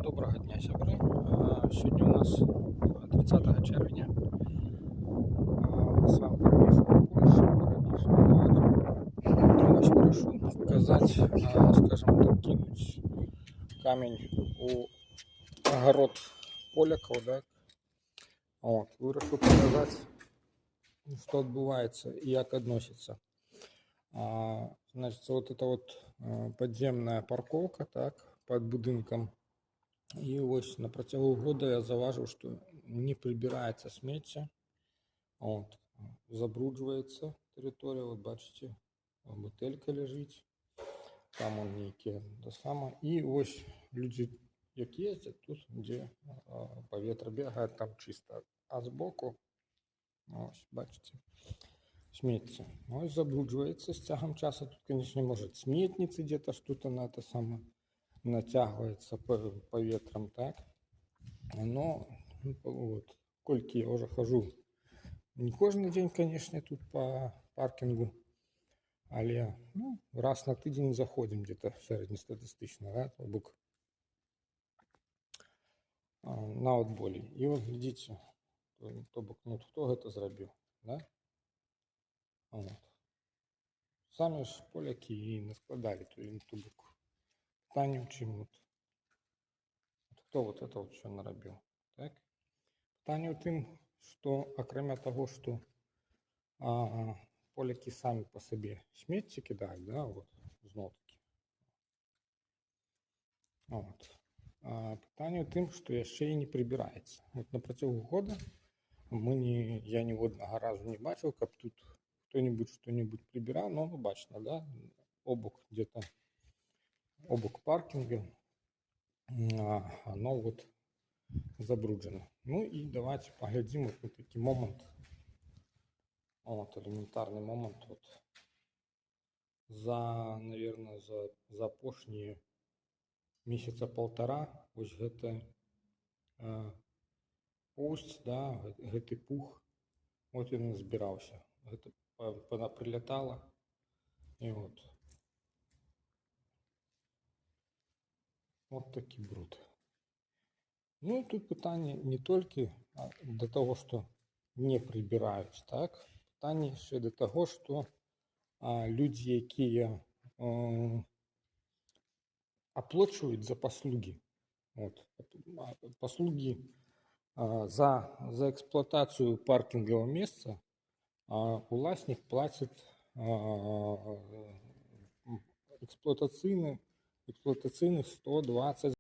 Доброго дня, сябры. Сьогодні у нас 30 червня. З вами Парнішов Польща, Ось прошу показать, скажем так, кинуть камень у огород поляков, да? Вирішив показати, що відбувається і як відноситься. Значит, вот это вот подземная парковка, так, под будинком. І ось на протягу года я заважив, що не прибирається сміття. От, забруджується територія, от бачите, бутелька лежить, там он некие те саме. І ось люди, як їздять, тут, де повітря бігає, там чисто. А збоку, ось, бачите, сміття. Ось забруджується з тягом часу. Тут, конечно, може смітниці где-то что-то на те саме натягивается по ветрам, так. Но вот, кольки я уже хожу не кожен день, конечно, тут по паркингу, але раз на тиждень заходим где-то середньостатистично, да, на отболі. І от глядите, хто це зробив, да? От. Самі ж поляки і не складали ту бок. Питання в чим от. Хто вот это вот все наробив, так? Питання в тим, що окремя того, що поляки самі по собі сміття кидають, да, вот, знов таки. От. Питання в тим, що ще й не прибирається. От на протягу года я ні одного разу не бачив, як тут хто-нибудь що-нибудь прибирав, но ну, бачно, да, где-то обок паркинга, оно вот забруджено. Ну і давайте поглядим вот на такий момент. Вот элементарный момент. Вот наверное, за апошние месяца полтора ось гэта пусть, да, гэты пух, вот ён збіраўся. Гэта прилетало и вот такі бруд. Ну, тут питання не тільки до того, що не прибирають, так? Питання ще до того, що люди, які оплачують за послуги, послуги за експлуатацію паркінгового місця, власник платить експлуатаційних 120